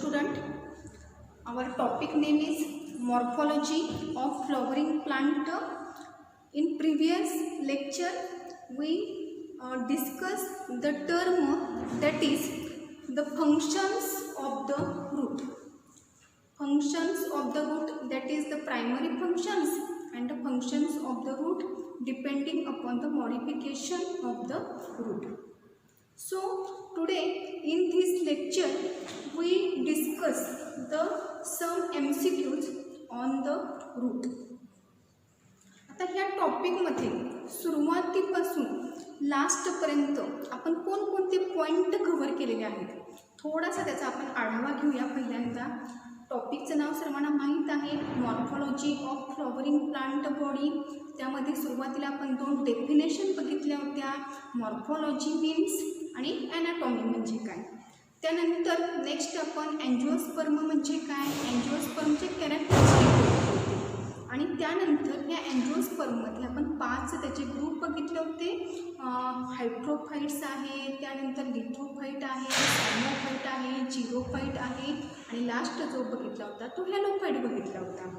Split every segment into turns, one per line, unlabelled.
student, our topic name is morphology of flowering plant. In previous lecture we discussed the term that is the functions of the root. Functions of the root, that is the primary functions and the functions of the root depending upon the modification of the root. So today in this lecture we discuss the some MCQs on the root. आता ह्या टॉपिकमध्ये सुरुवातीपासून लास्टपर्यंत आपण कोणकोणते point cover केलेले आहेत थोडासा त्याचा आपण आढावा घेऊया. पहिल्यांदा टॉपिकचं नाव सर्वांना माहीत आहे, morphology of flowering plant body. त्यामध्ये सुरुवातीला आपण दोन डेफिनेशन बघितल्या होत्या, मॉर्फॉलॉजी मीन्स आणि ॲनाटॉमी म्हणजे काय. त्यानंतर नेक्स्ट आपण अँजिओस्पर्म म्हणजे काय, अँजिओस्पर्मचे कॅरेक्टरिस्टिक आणि त्यानंतर या अँजिओस्पर्ममध्ये आपण 5 त्याचे ग्रुप बघितले होते. हायड्रोफाइट्स आहे, त्यानंतर लिथोफाइट आहे, सायमोफाइट आहे, जिरोफाइट आहे आणि लास्ट जो बघितला होता तो हॅलोफाइट बघितला होता.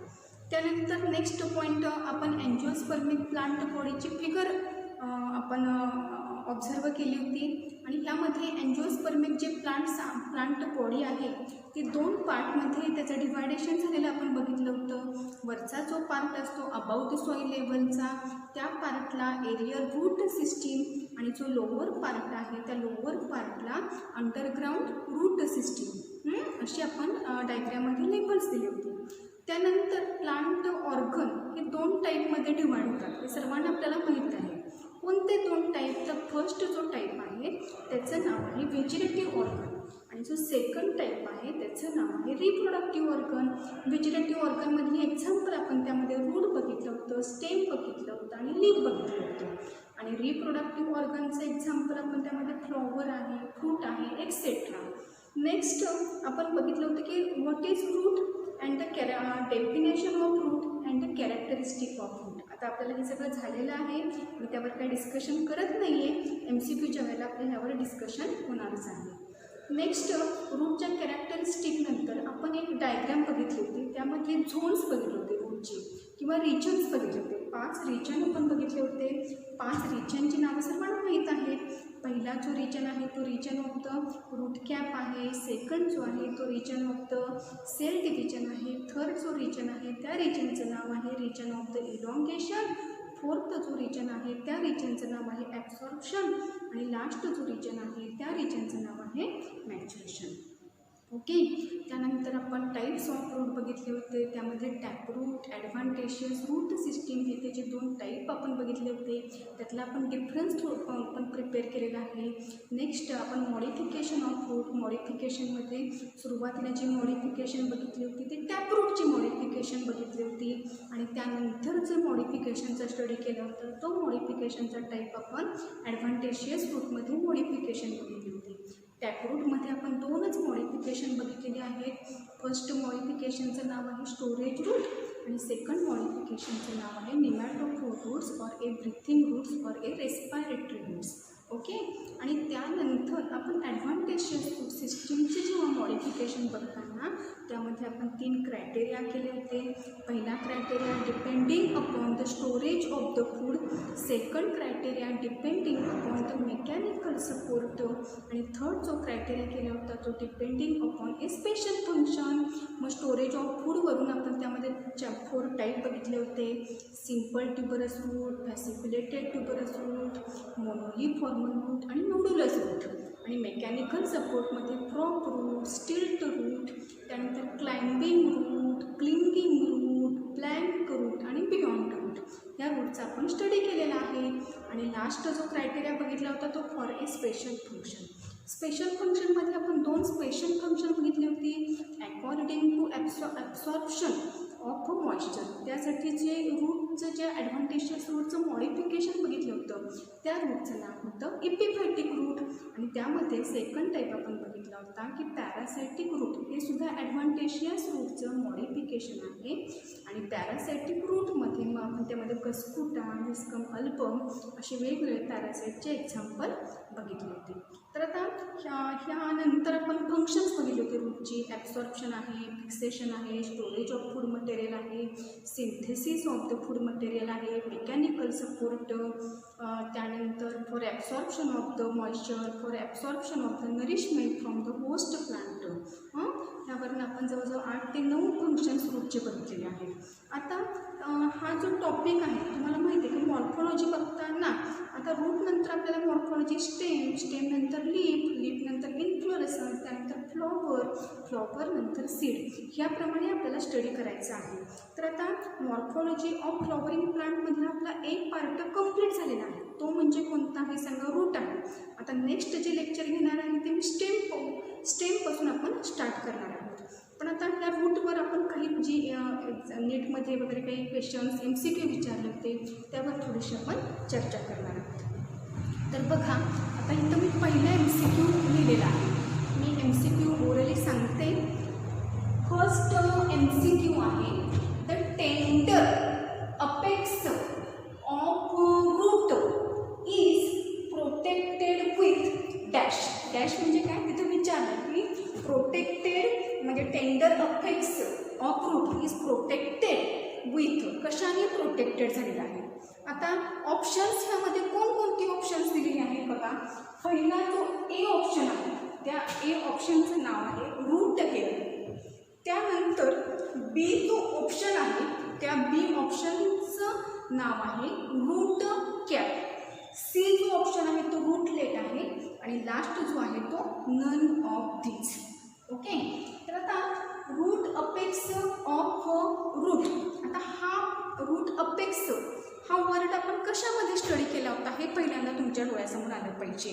त्यानंतर नेक्स्ट पॉईंट आपण अँजिओस्पर्मिक प्लांट बॉडीची फिगर आपण ऑब्झर्व केली होती आणि ह्यामध्ये अँजिओस्पर्मिक जे प्लांट बॉडी आहे ती 2 पार्टमध्ये त्याचं डिवायडेशन झालेलं आपण बघितलं होतं. वरचा जो पार्ट असतो अबाउट द सॉईल लेवलचा, त्या पार्टला एरियर रूट सिस्टीम आणि जो लोअर पार्ट आहे त्या लोअर पार्टला अंडरग्राउंड रूट सिस्टीम अशी आपण डायग्राममध्ये लेबल्स दिली होती. त्यानंतर प्लांट ऑर्गन हे 2 टाईपमध्ये डिवाइड होतात, हे सर्वांना आपल्याला माहीत आहे. कोणते 2 टाईप, तर फर्स्ट जो टाईप आहे त्याचं नाव आहे व्हेजिटेटिव्ह ऑर्गन आणि जो सेकंड टाईप आहे त्याचं नाव आहे रिप्रोडक्टिव्ह ऑर्गन. व्हेजिटेटिव्ह ऑर्गनमध्ये एक्झाम्पल आपण त्यामध्ये रूट बघितलं होतं, स्टेम बघितलं होतं आणि लीफ बघितलं होतं. आणि रिप्रोडक्टिव्ह ऑर्गनचं एक्झाम्पल आपण त्यामध्ये फ्लॉवर आहे, फ्रूट आहे, एक्सेट्रा. नेक्स्ट आपण बघितलं होतं की what is root and the definition of root and the characteristic of root. आता आपल्याला हे सगळं झालेलं आहे, मी त्यावर काही डिस्कशन करत नाही आहे. MCQच्या वेळेला आपल्या ह्यावर डिस्कशन होणारच आहे. नेक्स्ट रूटच्या कॅरेक्टरिस्टिक नंतर आपण एक डायग्राम बघितली होती, त्यामध्ये झोन्स बघितले होते रूटचे किंवा रिजन्स बघितले होते. 5 रिजन आपण बघितले होते. 5 रिजनची नावं सर्वांना माहीत आहेत. पहिला जो रिजन आहे तो region of the root cap आहे, सेकंड जो आहे तो region of the cell division आहे, थर्ड जो रिजन आहे त्या रिजनचं नाव आहे region of the elongation, fourth जो रिजन आहे त्या रिजनचं नाव आहे ॲब्सॉर्प्शन आणि लास्ट जो रिजन आहे त्या रिजनचं नाव आहे मॅच्युरेशन. ओके. त्यानंतर आपण टाईप्स ऑफ रूट बघितले होते, त्यामध्ये टॅपरूट, ॲडव्हान्टेशियस रूट सिस्टीम हे त्याचे 2 टाईप आपण बघितले होते. त्यातला आपण डिफरन्स पण प्रिपेअर केलेला आहे. नेक्स्ट आपण मॉडिफिकेशन ऑफ रूट, मॉडिफिकेशनमध्ये सुरुवातीला जी मॉडिफिकेशन बघितली होती ती टॅपरूटची मॉडिफिकेशन बघितली होती आणि त्यानंतर जे मॉडिफिकेशनचा स्टडी केला होता तो मॉडिफिकेशनचा टाईप आपण ॲडव्हान्टेशियस रूटमध्ये मॉडिफिकेशन बघितली होती. टॅपरूटमध्ये आपण 2च मॉडिफिकेशन बघितलेली आहेत. फर्स्ट मॉडिफिकेशनचं नाव आहे स्टोरेज रूट आणि सेकंड मॉडिफिकेशनचं नाव आहे pneumatophore roots or a breathing roots or a respiratory roots. Okay. आणि त्यानंतर आपण ॲडव्हान्टेशियस रूट सिस्टीमचे जेव्हा मॉडिफिकेशन बघताना त्यामध्ये आपण 3 क्रायटेरिया केले होते. पहिला criteria depending upon the storage of the food, second criteria depending upon the mechanical support आणि थर्ड जो क्रायटेरिया केला होता तो depending upon a special function. मग स्टोरेज ऑफ फूडवरून आपण त्यामध्ये 4 टाईप बघितले होते, simple tuberous root, fasciculated tuberous root, moniliform root आणि नोडुलस रूट. आणि मेकॅनिकल सपोर्टमध्ये प्रॉप रूट, स्टिल्ट रूट, त्यानंतर climbing root, clinging root, plank root आणि बियॉन्ड रूट या रूटचा आपण स्टडी केलेला आहे. आणि लास्ट जो क्रायटेरिया बघितला होता तो for a special function. Special फंक्शनमध्ये आपण 2 स्पेशल फंक्शन बघितली होती, according to absorption of moisture. त्यासाठी जे रूटचं जे ॲडव्हान्टेशियस रूटचं मॉडिफिकेशन बघितलं होतं त्या रूटचं नाव होतं इपिफॅटिक रूट. आणि त्यामध्ये सेकंड टाईप आपण बघितला होता की पॅरासायटिक रूट, हे सुद्धा ॲडव्हान्टेशियस रूटचं मॉडिफिकेशन आहे. आणि पॅरासायटिक रूटमध्ये मग आपण त्यामध्ये कस्कुटा, विस्कम अल्बम असे वेगवेगळे पॅरासाइटचे एक्झाम्पल बघितली होती. तर आता ह्यानंतर आपण फंक्शन्स बघितले होते रूटची. ॲब्सॉर्प्शन आहे, फिक्सेशन आहे, स्टोरेज ऑफ फूड मटेरियल आहे, synthesis of the food material आहे, मेकॅनिकल सपोर्ट, त्यानंतर for absorption of the moisture, for absorption of the nourishment from the host plant. ह्यावरून आपण जवळजवळ 8 ते 9 फंक्शन्स रूटचे बघितलेले आहेत. आता हा जो टॉपिक आहे तुम्हाला माहिती आहे की मॉर्फॉलॉजी बघताना आता रूट नंतर आपल्याला मॉर्फॉलॉजी स्टेम नंतर लीफ नंतर इन्फ्लोरेसन्स, त्यानंतर फ्लॉवर नंतर सीड, ह्याप्रमाणे आपल्याला स्टडी करायचं आहे. तर आता मॉर्फॉलॉजी ऑफ फ्लॉवरिंग प्लांटमधला आपला एक पार्ट कंप्लीट झालेला आहे. तो म्हणजे कोणता आहे सांगा? रूट आहे. आता नेक्स्ट जे लेक्चर घेणार आहे ते मी स्टेमपासून आपण स्टार्ट करणार आहोत. पण आता ह्या रूटवर आपण काही जी नीटमध्ये वगैरे काही क्वेश्चन्स MCQ विचारले होते त्यावर थोडीशी आपण चर्चा करणार आहोत. तर बघा आता इथं मी पहिला MCQ लिहिलेला आहे. मी MCQ ओरली सांगते. फर्स्ट MCQ आहे the tender apex of root is protected with dash. Dash म्हणजे काय? तिथं विचारलं की प्रोटेक्टेड म्हणजे tender apex of root is protected with, कशाने प्रोटेक्टेड झालेला आहे. आता ऑप्शन्स ह्यामध्ये कोणकोणती ऑप्शन्स दिलेली आहेत बघा. पहिला जो ए ऑप्शन आहे त्या ए ऑप्शनचं नाव आहे रूट हेअर. त्यानंतर बी जो ऑप्शन आहे त्या बी ऑप्शनचं नाव आहे रूट कॅप. सी जो ऑप्शन आहे तो रूटलेट आहे आणि लास्ट जो आहे तो नन ऑफ दीज. ओके. तर आता रूट अपेक्स ऑफ रूट. आता हा रूट अपेक्स हा वर्ड आपण कशामध्ये स्टडी केला होता हे पहिल्यांदा तुमच्या डोळ्यासमोर आलं पाहिजे.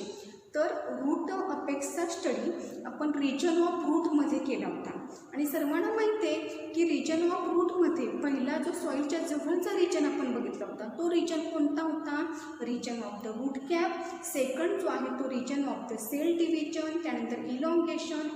तर रूट अपेक्सचा स्टडी आपण रिजन ऑफ रूटमध्ये केला होता आणि सर्वांना माहिती आहे की रिजन ऑफ रूटमध्ये पहिला जो सॉईलच्या जवळचा रिजन आपण बघितला होता तो रिजन कोणता होता? Region of the root cap. Second जो आहे तो region of the cell division, त्यानंतर इलॉंगेशन,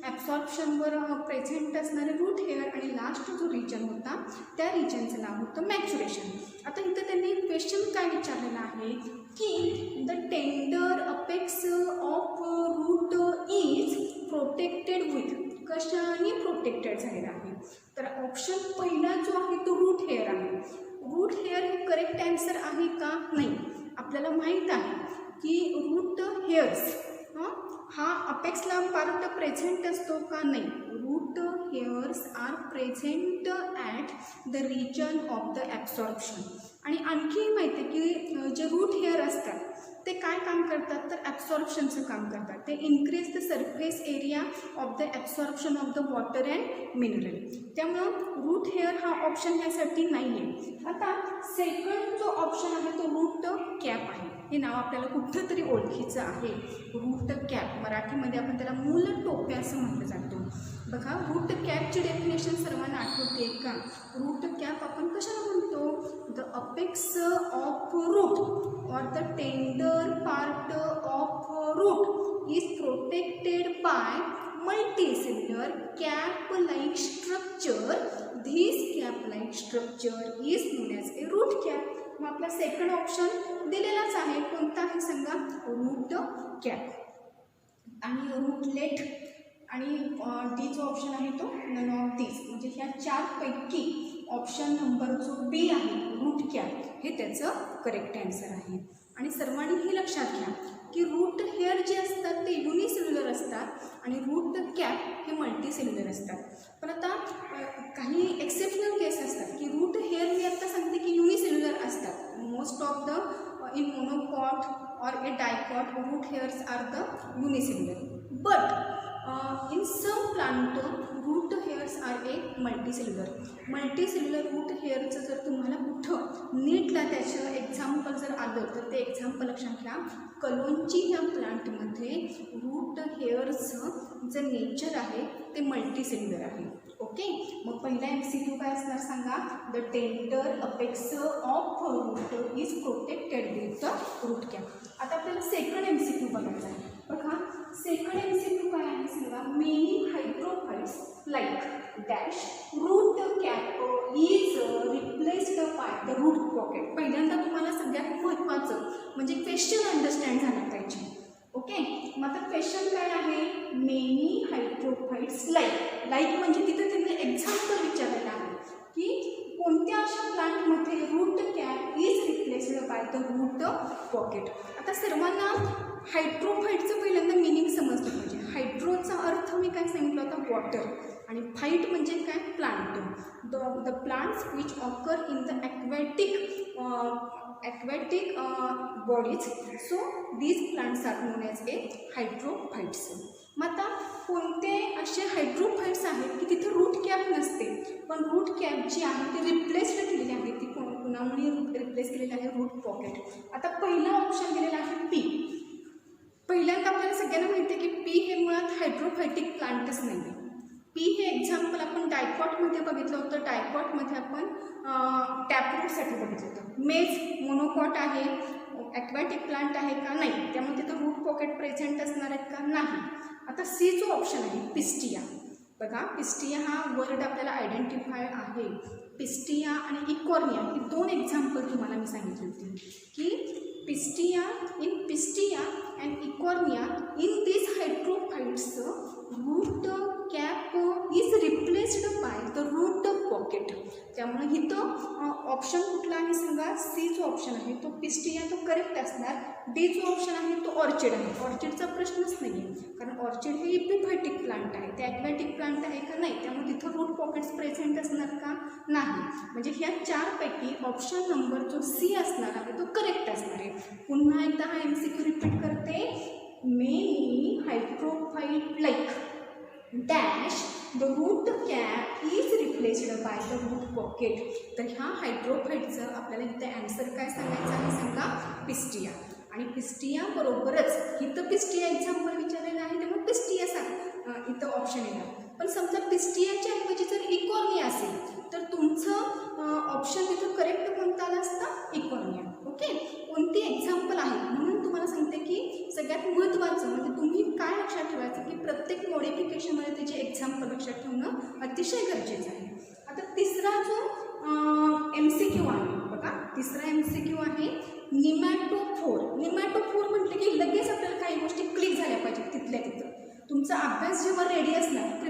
ॲब्सॉर्प्शनवर प्रेझेंट असणारे रूट हेअर आणि लास्ट जो रिजन होता त्या रिजनचं नाव होतं मॅच्युरेशन. आता इथं त्यांनी क्वेश्चन काय विचारलेला आहे की the tender apex of root is protected with, कशाने प्रोटेक्टेड झालेला आहे. तर ऑप्शन पहिला जो आहे तो रूट हेअर आहे. रूट हेअर हे करेक्ट आन्सर आहे का? नाही. आपल्याला माहीत आहे की रूट हेअर्स हा अपेक्सला पार्ट प्रेझेंट असतो का? नाही. Root hairs are present at the region of the absorption. आणि आणखी माहिती आहे की जे रूट हेअर असतात ते काय काम करतात? तर ॲब्सॉर्प्शनचं काम करतात. ते increase the surface area of the absorption of the water and mineral. त्यामुळं रूट हेअर हा ऑप्शन ह्यासाठी नाही आहे. आता सेकंड जो ऑप्शन आहे तो रूट कॅप आहे. हे नाव आपल्याला कुठं तरी ओळखीचं आहे. रूट कॅप मराठीमध्ये आपण त्याला मूल टोप्या असं म्हटलं जातं. बघा रूट कॅपची डेफिनेशन सर्वांना आठवते का? रूट कॅप आपण कशाला म्हणतो? The apex of root or the tender part of root is protected by multicellular cap-like structure. This cap-like structure is known as a root cap. मग आपला सेकंड ऑप्शन दिलेलाच आहे. कोणता आहे सांगा? Root cap. आणि रूटलेट आणि डी जो option आहे तो नन ऑफ दीज. म्हणजे ह्या चारपैकी ऑप्शन नंबर जो बी आहे रूट कॅप हे त्याचं करेक्ट आन्सर आहे. आणि सर्वांनी हे लक्षात घ्या की रूट हेअर जे असतात ते युनिसेल्युलर असतात आणि रूट कॅप हे मल्टीसेल्युलर असतात. पण आता काही एक्सेप्शनल केस असतात की रूट हेअर मी आता सांगते की युनिसेल्युलर असतात. Most of the in monocot or a dicot root hairs are the unicellular, but in some plant root hairs are a multicellular root hairs. जर तुम्हाला कुठं नीटला त्याचं एक्झाम्पल जर आलं तर ते एक्झाम्पल लक्षात घ्या. कलोंची ह्या प्लांटमध्ये रूट हेअर्सचं जे नेचर आहे ते मल्टीसेल्युलर आहे. ओके. मग पहिला MCQ काय असणार सांगा? The tender apex of root is protected with the root cap. आता आपल्याला सेकंड MCQ बघायचा आहे. बघा सेकंड MCQ काय आहे सांगा? Many hydrophytes like dash root cap is replaced replaced by the root pocket. पहिल्यांदा तुम्हाला सगळ्यात महत्त्वाचं म्हणजे क्वेश्चन अंडरस्टँड झाला पाहिजे. ओके, मग आता क्वेश्चन काय आहे, मेनी हायड्रोफाइट्स लाईक म्हणजे तिथे त्यांनी एक्झाम्पल विचारलेलं आहे की कोणत्या अशा प्लांटमध्ये root cap is replaced by the root pocket. आता सर्वांना हायड्रोफाइटचं पहिल्यांदा मिनिंग समजलं पाहिजे. हायड्रोचा अर्थ मी काय सांगितलं होता, वॉटर, आणि फाईट म्हणजे काय, plant. The plants which occur in the aquatic bodies, so these plants are known as a hydrophytes. मग आता कोणते असे हायड्रोफाइट्स आहेत की तिथे रूट कॅप नसते, पण रूट कॅप जी आहे ती रिप्लेस्ड केलेली आहे. ती कोणामुळे रिप्लेस केलेली आहे, रूट पॉकेट. आता पहिला ऑप्शन दिलेला आहे पी. पहिल्यांदा आपल्याला सगळ्यांना माहिती आहे की पी हे मुळात हायड्रोफायटिक प्लांटच नाही आहे. पी हे एक्झाम्पल आपण डायकॉटमध्ये बघितलं होतं. डायकॉटमध्ये आपण टॅपरूटसाठी बघितलं होतं. मेज मोनोकॉट आहे, ॲक्वॅटिक प्लांट आहे का, नाही, त्यामुळे तिथं रूट पॉकेट प्रेझेंट असणार आहेत का, नाही. आता सी जो ऑप्शन आहे पिस्टिया, बघा पिस्टिया हा वर्ड आपल्याला आयडेंटिफाय आहे. पिस्टिया आणि इकॉर्निया ही दोन एक्झाम्पल तुम्हाला मी सांगितली होती की Pistia and Eichhornia in this hydrophytes root cap is replaced by the root pocket. त्यामुळे इथं ऑप्शन कुठला आहे सांगा, सी जो ऑप्शन आहे तो पिस्टिया तो करेक्ट असणार. डी जो ऑप्शन आहे तो ऑर्चिड आहे. ऑर्चिडचा प्रश्नच नाही आहे, कारण ऑर्चिड हे इपिफायटिक प्लांट आहे, ते ॲक्वॅटिक प्लांट आहे का, नाही, त्यामुळे तिथं रूट पॉकेट्स प्रेझेंट असणार का, नाही. म्हणजे ह्या चारपैकी ऑप्शन नंबर जो सी असणार आहे तो करेक्ट असणार आहे. पुन्हा एकदा हा MCQ रिपीट करते. Many hydrophyte like dash the root cap is replaced by the root pocket. तर ह्या हायड्रोफाइटचं आपल्याला इथं ॲन्सर काय सांगायचं आहे सांगा, पिस्टिया. आणि पिस्टिया बरोबरच इथं पिस्टिया एक्झाम्पल विचारलेलं आहे, त्यामुळे पिस्टिया सांग इथं ऑप्शन येणार. पण समजा पिस्टियाच्या ऐवजी जर इकॉर्निया असेल तर तुमचं ऑप्शन तिथं करेक्ट कोणता आला असता, इकॉर्निया. ओके, कोणती एक्झाम्पल आहे म्हणून तुम्हाला सांगते की सगळ्यात महत्त्वाचं म्हणजे तुम्ही काय लक्षात ठेवायचं की प्रत्येक मॉडिफिकेशनमध्ये त्याचे एक्झाम्पल लक्षात ठेवणं अतिशय गरजेचं आहे. आता तिसरा जो MCQ आहे बघा, तिसरा MCQ आहे निमॅटोफोर. निमॅटोफोर म्हटलं की लगेच आपल्याला काही गोष्टी क्लिक झाल्या पाहिजेत तिथल्या तिथं. तुमचा अभ्यास जेव्हा रेडी असणार,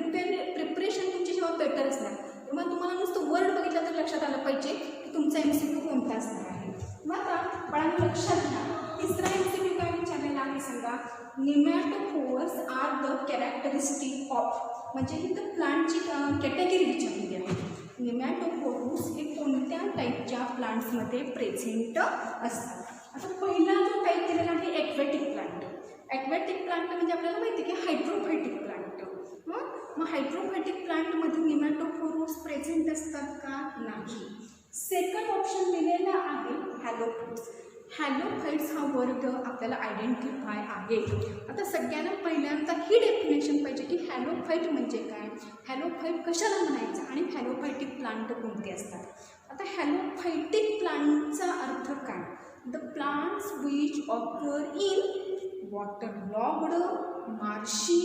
प्रिपरेशन तुमची जेव्हा बेटर असणार, तेव्हा तुम्हाला नुसतं वर्ड बघितलं तर लक्षात आलं पाहिजे की तुमचा MCQ कोणता असणार आहे. मग आता बाळांनो लक्षात घ्या, तिसरा MCQ काय विचारलेला आहे सांगा, निमॅटोफोर्स आर द कॅरेक्टरिस्टिक ऑफ, म्हणजे इथं प्लांटची कॅटेगरी विचारलेली आहे. निमॅटोफोर्स हे कोणत्या टाईपच्या प्लांट्समध्ये प्रेझेंट असतात. आता पहिला जो टाईप दिलेला आहे ॲक्वॅटिक प्लांट. ॲक्वॅटिक प्लांट म्हणजे आपल्याला माहिती आहे की हायड्रोफायटिक प्लांट. मग हायड्रोफायटिक प्लांटमध्ये निमॅटोफोर्स प्रेझेंट असतात का, नाही. सेकंड ऑप्शन दिलेला आहे हॅलोफाइट्स. हॅलोफाइट्स हा वर्ड आपल्याला आयडेंटिफाय आहे. आता सगळ्यांना पहिल्यांदा ही डेफिनेशन पाहिजे की हॅलोफाइट म्हणजे काय, हॅलोफाइट कशाला म्हणायचं आणि हॅलोफायटिक प्लांट कोणते असतात. आता हॅलोफायटिक प्लांटचा अर्थ काय, the plants which occur in waterlogged, marshy,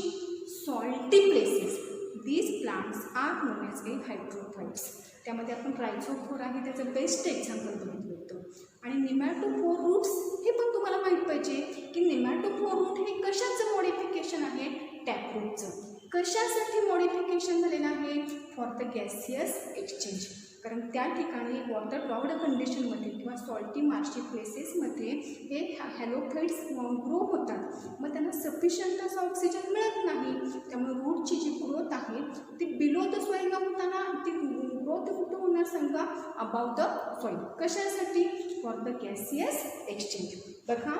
salty places, these plants are known as a hydrophytes. त्यामध्ये आपण रायझोफोर आहे त्याचं बेस्ट एक्झाम्पल बघितलं होतं. आणि निमॅटोफोर रूट्स हे पण तुम्हाला माहीत पाहिजे की निमॅटोफोर रूट हे कशाचं मॉडिफिकेशन आहे, टॅपरूटचं. कशासाठी मॉडिफिकेशन झालेलं आहे, फॉर द गॅसियस एक्सचेंज. कारण त्या ठिकाणी वॉटर लॉग्ड कंडिशनमध्ये किंवा सॉल्टी मार्शी प्लेसेसमध्ये हे हॅलोफाइट्स ग्रो होतात. मग त्यांना सफिशियंट असा ऑक्सिजन मिळत नाही, त्यामुळे रूटची जी ग्रोथ आहे ती बिलो द सॉईल न होताना ती ग्रोथ कुठं होणार सांगा, अबाव द सॉईल. कशासाठी, फॉर द गॅसियस एक्सचेंज. बघा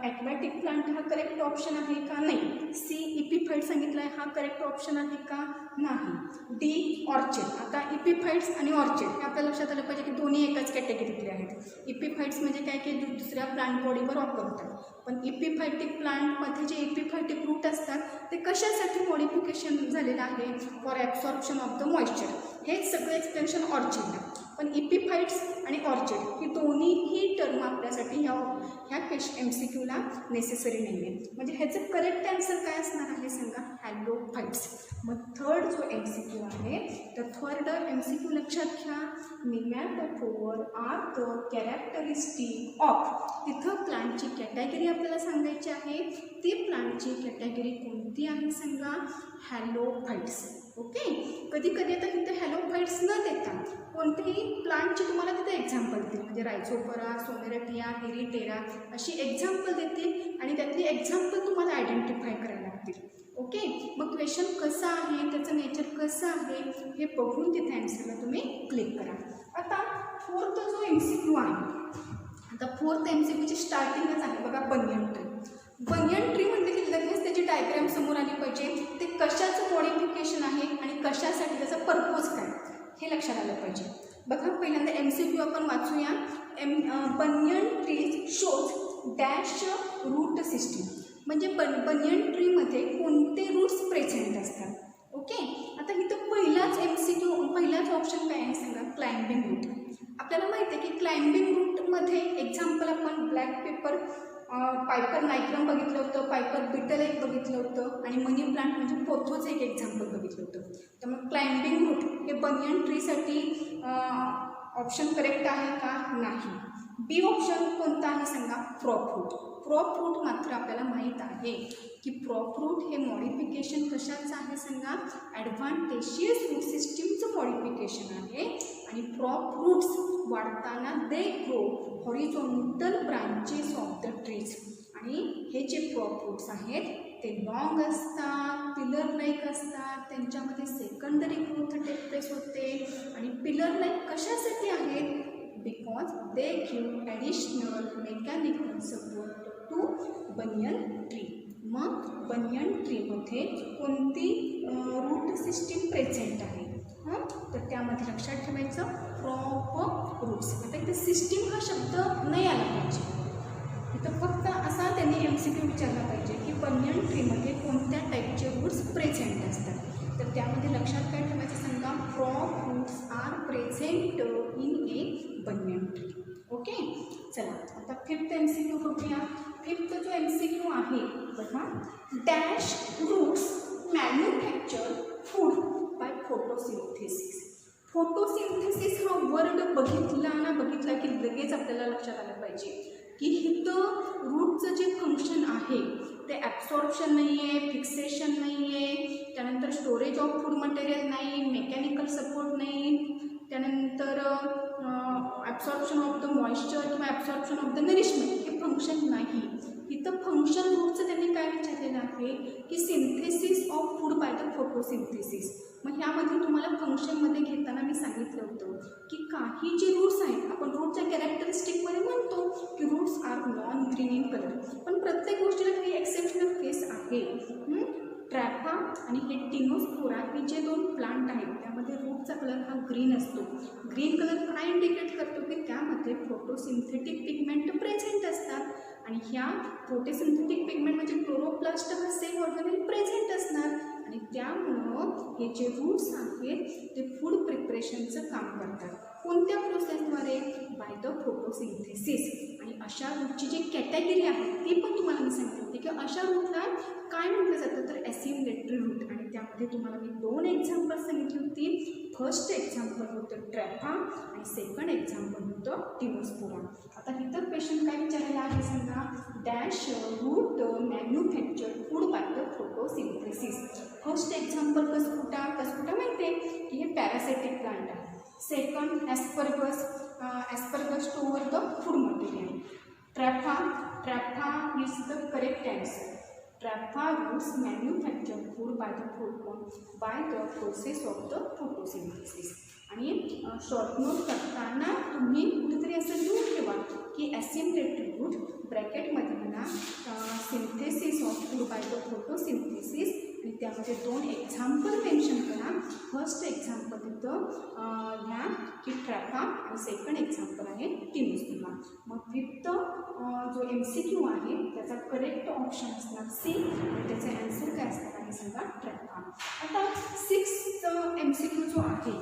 ॲक्वॅटिक प्लांट हा करेक्ट ऑप्शन आहे का, नाही. सी इपिफाइट सांगितलं आहे, हा करेक्ट ऑप्शन आहे का, नाही. D orchid. आता इपिफाइट्स आणि ऑर्चिड हे आपल्या लक्षात आलं पाहिजे की दोन्ही एकाच कॅटेगरीतले आहेत. इपिफाइट्स म्हणजे काय की दुसऱ्या प्लांट बॉडीवर ऑकर होतात, पण इपिफायटिक प्लांटमध्ये जे इपिफायटिक रूट असतात ते कशासाठी मॉडिफिकेशन झालेलं आहे, for absorption of the moisture. हे सगळं एक्सप्लेनेशन ऑर्चिडला. पण इपिफाइट्स आणि ऑर्चिड ही दोन्हीही टर्म आपल्यासाठी ह्या MCQला नेसेसरी नाही आहे. म्हणजे ह्याचं करेक्ट आन्सर काय असणार आहे सांगा, हॅलोफाइट्स. मग थर्ड जो MCQ आहे तर थर्ड MCQ लक्षात घ्या. निमॅटोफोर आर द कॅरेक्टरिस्टिक ऑफ. तिथं प्लांटची कॅटेगरी आपल्याला सांगायची आहे. ती प्लांटची कॅटेगरी कोणती आहे सांगा? हॅलोफाइट्स. ओके. कधी कधी आता तिथे हॅलोफाइट्स न देता कोणतेही प्लांटची तुम्हाला तिथे एक्झाम्पल देतील, म्हणजे रायझोपरा, सोनेरटिया, हेरिटेरा अशी एक्झाम्पल देतील आणि त्यातली एक्झाम्पल तुम्हाला आयडेंटिफाय करायला लागतील. ओके. मग क्वेश्चन कसं आहे, त्याचं नेचर कसं आहे हे बघून तिथे ॲन्सरला तुम्ही क्लिक करा. आता फोर्थ जो MCQ आहे, आता फोर्थ MCQची स्टार्टिंगच आहे बघा, बनियन ट्री. बनियन ट्री म्हणजे की लगेच त्याची डायग्राम समोर आली पाहिजे. ते कशाचं मॉडिफिकेशन आहे आणि कशासाठी, त्याचा पर्पज काय हे लक्षात आलं पाहिजे. बघा पहिल्यांदा MCQ आपण वाचूया. Banyan tree shows dash root system, म्हणजे बनियन ट्रीमध्ये कोणते रूट्स प्रेझेंट असतात. ओके. आता इथं पहिलाच ऑप्शन काय आहे सांगा? Climbing root. आपल्याला माहिती आहे की क्लाइंबिंग रूटमध्ये एक्झाम्पल आपण ब्लॅक पेपर, पायपर नायक्रम बघितलं होतं, पायपर बिटल एक बघितलं होतं आणि मनी प्लांट म्हणजे पोथोचं एक एक्झाम्पल बघितलं होतं. त्यामुळे क्लाइंबिंग रूट हे बनियन ट्रीसाठी ऑप्शन करेक्ट आहे का? नाही. बी ऑप्शन कोणता आहे सांगा? Prop route. प्रॉप रूट मात्र आपल्याला माहीत आहे की प्रॉप रूट हे मॉडिफिकेशन कशाचं आहे सांगा? ॲडव्हान्टेशियस रूट सिस्टीमचं मॉडिफिकेशन आहे. आणि प्रॉप रूट्स वाढताना they grow horizontal branches of the trees. आणि हे जे प्रॉप रूट्स आहेत ते लॉंग असतात, पिलर लाईक असतात, त्यांच्यामध्ये सेकंडरी ग्रोथ टेक प्लेस होते. आणि पिलर लाईक कशासाठी आहेत? Because they give additional mechanical support to banyan tree. मग बनियन ट्रीमध्ये कोणती रूट सिस्टीम प्रेझेंट आहे? तर त्यामध्ये लक्षात ठेवायचं प्रॉप रूट्स. आता इथे सिस्टीम हा शब्द नाही आला पाहिजे. इथं फक्त असा त्यांनी MCQ विचारला पाहिजे की बनियन ट्रीमध्ये कोणत्या टाईपचे रूट्स प्रेझेंट असतात. तर त्यामध्ये लक्षात काय ठेवायचं सांगा? Prop roots are present in a banyan tree. Okay. चला आता फिफ्थ MCQ बघूया. फिफ्थ जो MCQ आहे बघा, dash roots manufacture food by photosynthesis. Photosynthesis हा वर्ड बघितला की लगेच आपल्याला लक्षात आलं पाहिजे की इथं रूटचं जे फंक्शन आहे ते ॲब्सॉर्प्शन नाही आहे, फिक्सेशन नाही आहे, त्यानंतर स्टोरेज ऑफ फूड मटेरियल नाही, मेकॅनिकल सपोर्ट नाही, त्यानंतर ॲब्सॉर्प्शन ऑफ द मॉइश्चर किंवा ॲब्सॉर्प्शन ऑफ द नरिशमेंट हे फंक्शन नाही. इथं फंक्शन रूटचं त्यांनी काय विचारलेलं आहे की synthesis of food by the photosynthesis. मग ह्यामध्ये तुम्हाला फंक्शनमध्ये घेताना मी सांगितलं होतं की काही जे रूट्स आहेत, आपण रूटच्या कॅरेक्टरिस्टिकमध्ये म्हणतो की roots are non green in colour, पण प्रत्येक गोष्टीला काही एक्सेप्शनल केस आहे. ट्रॅफा आणि हे टिनोस्पोरा हे जे दोन प्लांट आहेत त्यामध्ये रूटचा कलर हा ग्रीन असतो. ग्रीन कलर काय इंडिकेट करतो की त्यामध्ये फोटोसिंथेटिक पिगमेंट प्रेझेंट असतात. आणि ह्या फोटोसिंथेटिक पिगमेंट म्हणजे क्लोरोप्लास्ट हा सेल ऑर्गॅनेल प्रेझेंट असणार. आणि त्यामुळं हे जे रूट्स आहेत ते फूड प्रिपरेशनचं काम करतात. कोणत्या प्रोसेसद्वारे? Bye the photosynthesis. आणि अशा रूटची जी कॅटेगरी आहे ती पण तुम्हाला मी सांगितली होती की अशा रूटला काय म्हटलं जातं तर ॲसिमुलेटरी रूट. आणि त्यामध्ये तुम्हाला मी 2 एक्झाम्पल सांगितली होती. फर्स्ट एक्झाम्पल होतं ट्रॅफा आणि सेकंड एक्झाम्पल होतं टिनोस्पोरा. आता इथं क्वेश्चन काय विचारलेला आहे सांगा? Dash root manufacture food by the photosynthesis. First example Cuscuta माहिती आहे की हे पॅरासिटिक प्लांट आहे. Second asparagus store the food material. Trapa is the correct answer. Trapa roots manufacture food by the process of the photosynthesis. आणि short note करताना तुम्ही कुठेतरी असं लिहून ठेवा की ॲसिमुलेटरी रूट ब्रॅकेटमध्ये म्हणा synthesis of food by the photosynthesis आणि त्यामध्ये 2 एक्झाम्पल मेन्शन करा. फर्स्ट एक्झाम्पल इथं ह्या की ट्रॅफा आणि सेकंड एक्झाम्पल आहे टिनोस्पोरा. मग फिफ्थ जो MCQ आहे त्याचा करेक्ट ऑप्शन असणार C आणि त्याचे ॲन्सर काय असणार आहे सांगा? ट्रॅफा. आता 6th MCQ जो आहे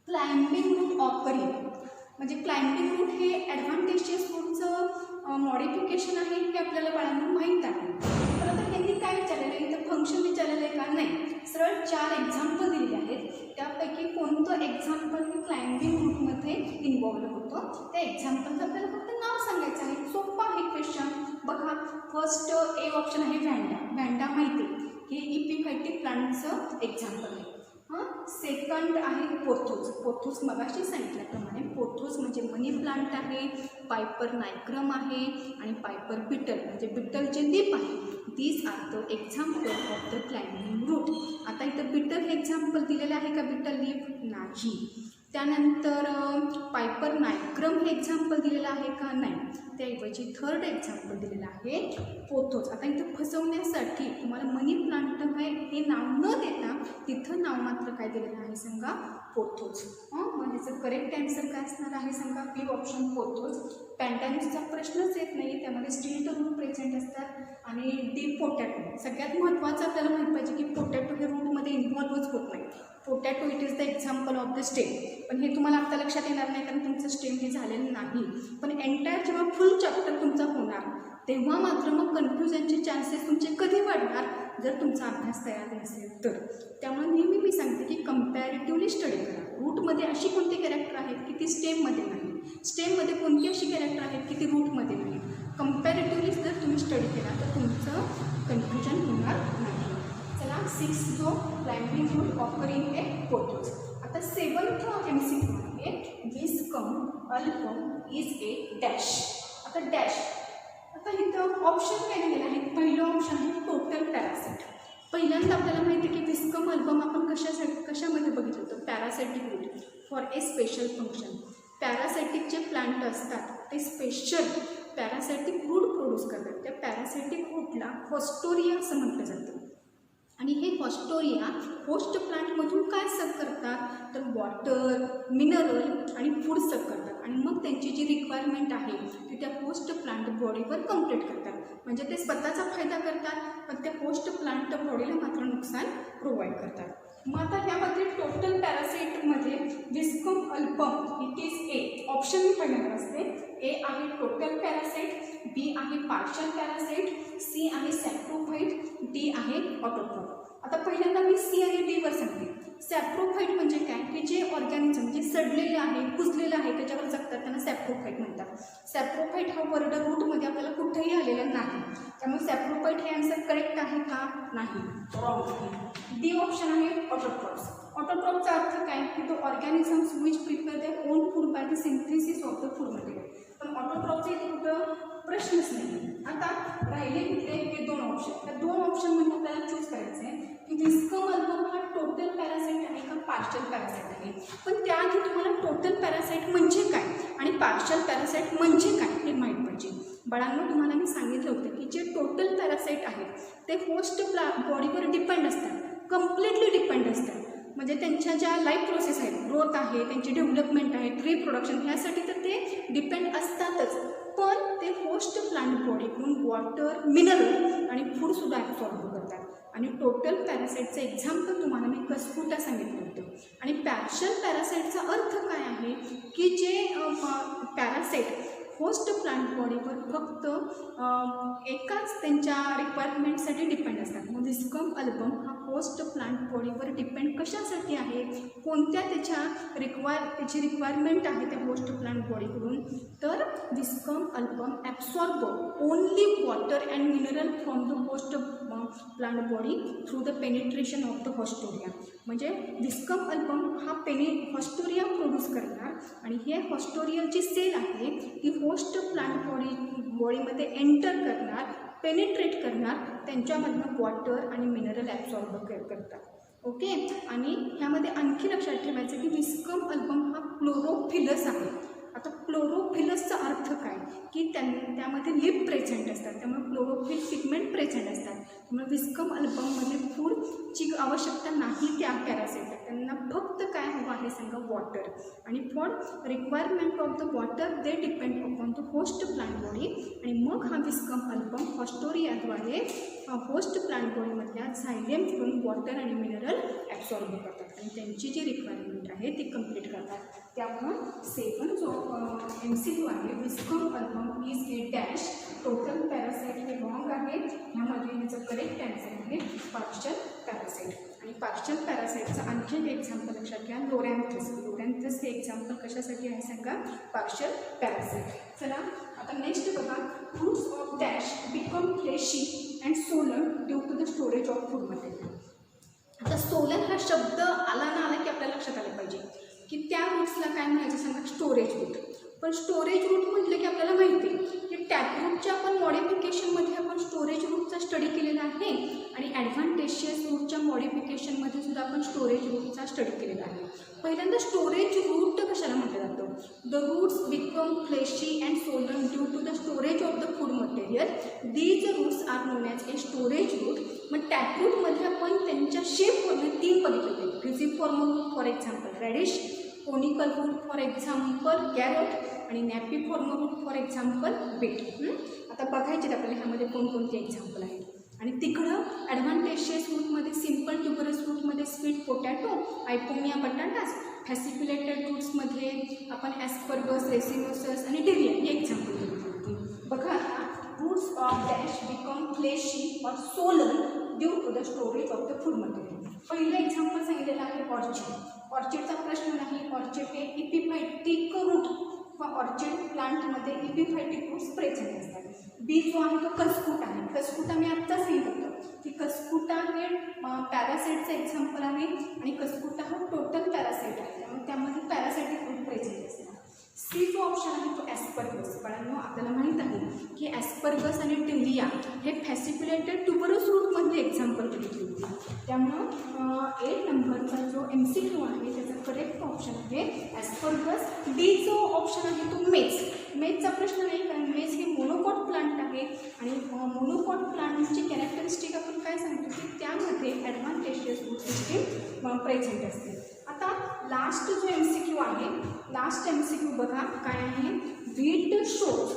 क्लाइंबिंग रूट ऑकरिंग, म्हणजे क्लाइंबिंग रूट हे ॲडव्हान्टेशियस रूटचं मॉडिफिकेशन आहे हे आपल्याला बाळांना माहीत आहे. तर आता त्यांनी काय विचारलेलं आहे? इथं फंक्शन विचारलेलं आहे का? नाही. सरळ 4 एक्झाम्पल दिलेले आहेत. त्यापैकी कोणतं कोणतं एक्झाम्पल हे क्लाइम्बिंग रूटमध्ये इन्वॉल्व होतं, त्या एक्झाम्पलचं आपल्याला फक्त नाव सांगायचं आहे. सोपं आहे क्वेश्चन. बघा, फर्स्ट ए ऑप्शन आहे व्हॅन्डा. व्हॅन्डा माहिती आहे, हे इपिफायटिक प्लांटचं एक्झाम्पल आहे. सेकंड आहे पोथोस. पोथोस मगाशी सांगितल्याप्रमाणे पोथोस म्हणजे मनी प्लांट आहे, पायपर नायक्रम आहे आणि पायपर बिटल म्हणजे बिटलचे लीप आहे. These are the example of the climbing root. आता इथं बिटल हे एक्झाम्पल दिलेलं आहे का बिटल लीप? नाही. त्यानंतर पायपर नायक्रम हे एक्झाम्पल दिलेलं आहे का? नाही. त्याऐवजी थर्ड एक्झाम्पल दिलेलं आहे पोथोस. आता इथं फसवण्यासाठी तुम्हाला मनी प्लांट हे नाव न देता तिथं नाव मात्र काय दिलेलं आहे सांगा? पोथोस. मग ह्याचं करेक्ट आन्सर काय असणार आहे सांगा? बी ऑप्शन पोथोस. पॅन्टानिसचा प्रश्नच येत नाही, त्यामध्ये स्टील रूट प्रेझेंट असतात आणि डी पोटॅटो. सगळ्यात महत्त्वाचं आपल्याला माहीत पाहिजे की पोटॅटो हे रूटमध्ये इन्व्हॉल्वच होत नाही. Potato it is the example of the stem. पण हे तुम्हाला आता लक्षात येणार नाही कारण तुमचं स्टेम हे झालेलं नाही. पण एंटायर जेव्हा फुल चॅप्टर तुमचा होणार तेव्हा मात्र मग कन्फ्युजनचे चान्सेस तुमचे कधी वाढणार? जर तुमचा अभ्यास तयार नसेल तर. त्यामुळे नेहमी मी सांगते की कम्पॅरेटिव्हली स्टडी करा. रूटमध्ये अशी कोणती कॅरेक्टर आहेत की ती स्टेममध्ये नाही, स्टेममध्ये कोणती अशी कॅरेक्टर आहेत की ती रूटमध्ये नाही. कम्पॅरेटिव्हली जर तुम्ही स्टडी केला तर तुमचं कन्फ्युजन होणार नाही. चला, 6 जो क्लाइम्बिंग रूट ऑकरिंग ए पोथोस. आता 7th MCQ आहे Viscum album is A dash. आता डॅश, आता इथं ऑप्शन काय दिलेलं आहे? पहिलं ऑप्शन आहे टोटल पॅरासाइट. पहिल्यांदा आपल्याला माहिती आहे की विस्कम अल्बम आपण कशामध्ये बघितलं होतं? Parasitic root for a special function. Parasitic जे प्लांट असतात ते स्पेशल पॅरासाइटिक रूट प्रोड्यूस करतात. त्या पॅरासाइटिक रूटला हॉस्टोरिया असं म्हटलं जातं. आणि हे हॉस्टोरिया होस्ट प्लांटमधून काय सक करतात? तर वॉटर, मिनरल आणि फूड सक करतात आणि मग त्यांची जी रिक्वायरमेंट आहे ती त्या होस्ट प्लांट बॉडीवर कंप्लीट करतात. म्हणजे ते स्वतःचा फायदा करतात पण त्या होस्ट प्लांट बॉडीला मात्र नुकसान प्रोव्हाइड करतात. मग आता ह्यामध्ये टोटल पॅरासाइटमध्ये Viscum album it is A. Option मी पहिल्यांदा असते. ए आहे टोटल पॅरासाइट, बी आहे पार्शल पॅरासाइट, सी आहे सॅप्रोफाइट, डी आहे ऑटोट्रॉफ. आता पहिल्यांदा मी सी आणि डीवर सांगते. सॅप्रोफाइट म्हणजे काय? की जे ऑर्गॅनिझम जे सडलेले आहे, कुजलेलं आहे त्याच्यावर जगतात त्यांना सॅप्रोफाइट म्हणतात. सॅप्रोफाइट हा वर्ड रूटमध्ये आपल्याला कुठेही आलेला नाही. त्यामुळे सॅप्रोफाइट हे आन्सर करेक्ट आहे का? नाही, रॉंग आहे. डी ऑप्शन आहे ऑटोट्रॉफ्स. ऑटोट्रॉफचा अर्थ काय? की तो organisms which prepare their own food by the synthesis of the food material. पण ऑटोट्रॉफचा इथे कुठं प्रश्नच नाही. आता राहिले कुठले? हे 2 ऑप्शन. त्या 2 ऑप्शनमध्ये आपल्याला चूज करायचं आहे की विस्कम अल्बम हा टोटल पॅरासाइट आहे का पार्शल पॅरासाइट आहे. पण त्याआधी तुम्हाला टोटल पॅरासाइट म्हणजे काय आणि पार्शल पॅरासाइट म्हणजे काय हे माहीत पाहिजे. बाळांनो, तुम्हाला मी सांगितलं होतं की जे टोटल पॅरासाइट आहेत ते होस्ट बॉडीवर डिपेंड असतात, कम्प्लिटली डिपेंड असतात. म्हणजे त्यांच्या ज्या लाईफ प्रोसेस आहेत, ग्रोथ आहे, त्यांची डेव्हलपमेंट आहे, रिप्रोडक्शन, ह्यासाठी तर ते डिपेंड असतातच. पण ते होस्ट प्लांट बॉडीकडून वॉटर, मिनरल आणि फूडसुद्धा ॲब्सॉर्ब करतात. आणि टोटल पॅरासाइटचं एक्झाम्पल तुम्हाला मी कस्कुटा सांगितलं होतं. आणि पार्शल पॅरासाइटचा अर्थ काय आहे? की जे पॅरासाइट होस्ट प्लांट बॉडीवर फक्त एकाच त्यांच्या रिक्वायरमेंटसाठी डिपेंड असतात. मग विस्कम अल्बम हा होस्ट प्लांट बॉडीवर डिपेंड कशासाठी आहे? कोणत्या त्याची रिक्वायरमेंट आहे त्या होस्ट प्लांट बॉडीकडून? तर Viscum album absorb only water and mineral from the host plant body through the penetration of the haustoria. म्हणजे विस्कम अल्बम हा हॉस्टोरिया प्रोड्यूस करणार आणि हे हॉस्टोरियलची सेल आहे ती होस्ट प्लांट बॉडीमध्ये एंटर करणार, पेनिट्रेट करणार, त्यांच्यामधनं वॉटर आणि मिनरल ॲब्सॉर्ब करतात. ओके. आणि ह्यामध्ये आणखी लक्षात ठेवायचं की विस्कम अल्बम हा क्लोरोफिलस आहे. आता क्लोरोफिलसचा अर्थ काय? की त्यामध्ये लिप प्रेझेंट असतात, त्यामुळे क्लोरोफिल पिगमेंट प्रेझेंट असतात. त्यामुळे विस्कम अल्बममध्ये फूडची आवश्यकता नाही त्या पॅरासाइटला. त्यांना फक्त काय हवं आहे सांगा? वॉटर. आणि for requirement of the water they depend upon the host plant body. आणि मग हा विस्कम अल्बम हॉस्टोरियाद्वारे होस्ट प्लांट बॉडीमधल्या झायलेमकडून वॉटर आणि मिनरल ॲब्सॉर्ब करतात आणि त्यांची जी रिक्वायरमेंट आहे ती कंप्लीट करतात. त्यामुळं 7 जो MCQ आहे Viscum album is A dash. Total parasite हे रॉंग आहे. ह्यामध्ये ह्याचं करेक्ट आन्सर आहे पार्शल पॅरासाइट. आणि पार्शियल पॅरासाईटचं आणखी एक एक्झाम्पल लक्षात घ्या, लोरॅन्थस. लोरॅन्थस हे एक्झाम्पल कशासाठी आहे सांगा, पार्शियल पॅरासाईट. चला आता नेक्स्ट बघा, roots of dash become fleshy and swollen due to the storage of food material. आता सोलन हा शब्द आला ना आला की आपल्या लक्षात आलं पाहिजे की त्या रूट्सला काय म्हणायचं सांगा, स्टोरेज रूट. पण स्टोरेज रूट म्हटलं की आपल्याला माहिती आहे की टॅपरूटच्या आपण मॉडिफिकेशनमध्ये आपण स्टोरेज रूटचा स्टडी केलेला आहे आणि ॲडव्हान्टेशियस रूटच्या मॉडिफिकेशनमध्ये सुद्धा आपण स्टोरेज रूटचा स्टडी केलेला आहे. पहिल्यांदा स्टोरेज रूट कशाला म्हटलं जातं, the roots become fleshy and swollen due to the storage of the food material. These roots are known as a storage root. मग टॅपरूटमध्ये आपण त्यांच्या शेपवरून 3 बघितले, fusiform root for example radish, conical root for example carrot आणि napiform root for example beet. आता बघायचे आपल्याला ह्यामध्ये कोणकोणते एक्झाम्पल आहेत. आणि तिकडं ॲडव्हान्टेशियस रूटमध्ये सिम्पल ट्युबरस रूटमध्ये sweet potato, Ipomoea batatas, fasciculated रूट्समध्ये आपण ॲस्परगस, रेसिनोसस आणि डेरिया हे एक्झाम्पल घेतले. बघा roots of dash become fleshy or swollen due to the storage of the food material. पहिलं एक्झाम्पल सांगितलेलं आहे ऑर्चिड. ऑर्चिडचा प्रश्न नाही, ऑर्चिड हे इपिफायटिक रूट व ऑर्चिड प्लांटमध्ये इपिफायटिक रूट्स प्रेझेंट असतात. बी जो आहे तो कसकुट आहे. कसकुटा मी आत्ताच सांगितलं की कसकुटा हे पॅरासाईटचं एक्झाम्पल आहे आणि कसकुटा हा टोटल पॅरासाईट आहे, त्यामुळे त्यामध्ये पॅरासायटिक रूट प्रेझेंट असतात. सी जो ऑप्शन आहे तो ॲस्परगस. कारण आपल्याला माहीत आहे की ॲस्परगस आणि टिलिया हे फॅसिक्युलेटेड ट्युबरस रूटमध्ये एक्झाम्पल बघितली होती. त्यामुळं 8 नंबरचा जो MCQ आहे त्याचा करेक्ट ऑप्शन आहे ॲस्परगस. डी जो ऑप्शन आहे तो मेज. मेजचा प्रश्न नाही, कारण मेज हे मोनोकॉट प्लांट आहे आणि मोनोकॉट प्लांटची कॅरेक्टरिस्टिक आपण काय सांगतो की त्यामध्ये ॲडव्हान्टेशियस रूट सिस्टीम प्रेझेंट असते. आता लास्ट जो MCQ आहे, लास्ट MCQ बघा काय आहे, wheat shows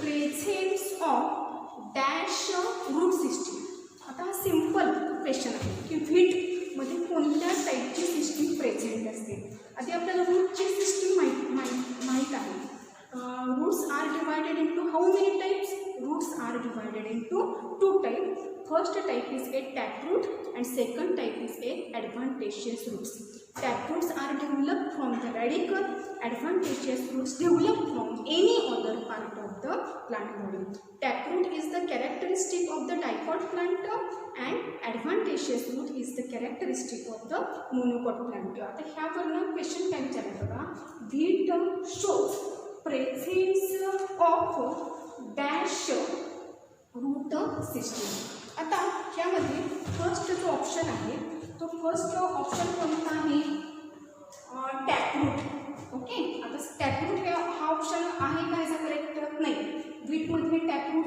presence of dash root system. आता हा सिम्पल क्वेश्चन आहे की व्हीटमध्ये कोणत्या टाईपची सिस्टीम प्रेझेंट असते. आधी आपल्याला रूटची सिस्टीम माहीत आहे. Roots are divided into how many types, roots are divided into 2 type. First type is a taproot and second type is a adventitious roots. Taproots are developed from the radicle. Adventitious roots developed from any other part of the plant body. Taproot is the characteristic of the dipot plant and adventitious root is the characteristic of the monocot plant. आता ह्यावरनं question काय विचारलं बघा, wheat shows presence of dash root system. आता ह्यामध्ये first जो option आहे तो first option कोणता आहे, टॅपरूट. ओके, आता टॅपरूट हे हा ऑप्शन आहे का याचा करेक्ट नाही. व्हीटमध्ये टॅपरूट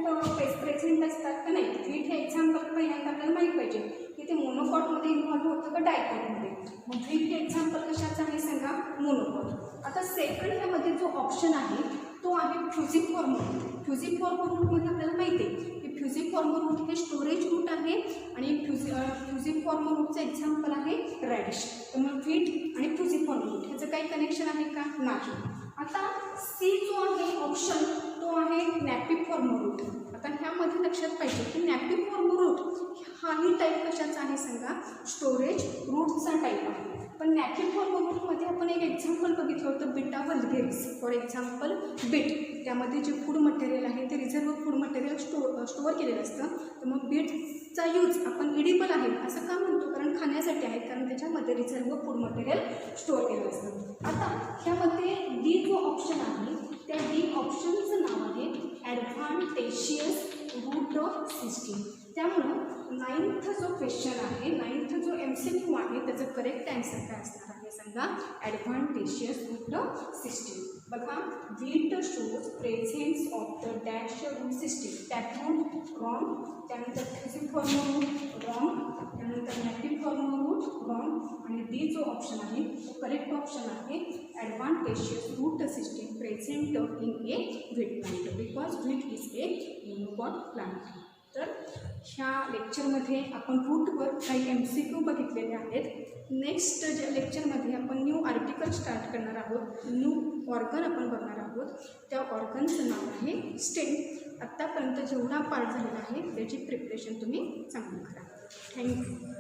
प्रेझेंट असतात का नाही. व्हीट हे एक्झाम्पल पहिल्यांदा आपल्याला माहीत पाहिजे की ते मोनोकॉटमध्ये इन्व्हॉल्व होतं का डायकॉटमध्ये. मग व्हीट हे एक्झाम्पल कशाचं आहे सांगा, मोनोकॉट. आता सेकंड ह्यामध्ये जो ऑप्शन आहे तो आहे फ्युजिफॉर्म रूट. फ्युजिफॉर्म रूटमध्ये आपल्याला माहिती आहे की फ्युजिफॉर्म रूट हे स्टोरेज रूट आहे आणि फ्युजिफॉर्म रूटचं एक्झाम्पल आहे रॅडिश. तर मग व्हीट आणि फ्युजिफॉर्म रूट ह्याचं काही कनेक्शन आहे का, नाही. आता सी जो आहे ऑप्शन तो आहे नॅपिफॉर्म रूट. आता ह्यामध्ये लक्षात पाहिजे की नॅपिफॉर्म रूट हाही टाईप कशाचा आहे सांगा, स्टोरेज रूटचा टाईप आहे. पण नॅपिफॉर्म रूटमध्ये आपण एक एक्झाम्पल बघितलं होतं बिटा वल्गेरिस. फॉर एक्झाम्पल बीट, त्यामध्ये जे फूड मटेरियल आहे ते रिझर्व फूड मटेरियल स्टोअर केलेलं असतं. तर मग बीटचा यूज आपण इडिबल आहे असं का म्हणतो, कारण खाण्यासाठी आहे, कारण त्याच्यामध्ये रिझर्व फूड मटेरियल स्टोअर केलेलं असतं. आता ह्यामध्ये डी जो ऑप्शन आहे त्या डी ऑप्शनचं नाव आहे ॲडव्हान्टेशियस रूट सिस्टीम. त्यामुळं 9th जो क्वेश्चन आहे, 9th जो MCQ आहे त्याचं करेक्ट आन्सर काय असणार आहे सांगा, ॲडव्हान्टेशियस रूट सिस्टीम. बघा, wheat shows presence of the dash root system. Taproot wrong, त्यानंतर फ्युजिफॉर्म रूट रॉंग, त्यानंतर नॅपिफॉर्म रूट रॉंग आणि डी जो ऑप्शन आहे तो करेक्ट ऑप्शन आहे adventitious root system present in a wheat plant because wheat is a monocot plant. तर ह्या लेक्चरमध्ये आपण रूटवर काही MCQ बघितलेले आहेत. नेक्स्ट ज्या लेक्चरमध्ये आपण न्यू आर्टिकल स्टार्ट करणार आहोत, न्यू ऑर्गन आपण बघणार आहोत. त्या ऑर्गनचं नाव आहे स्टेम. आत्तापर्यंत जेवढा पार्ट झालेला आहे त्याची प्रिपरेशन तुम्ही चांगली करा. थँक्यू.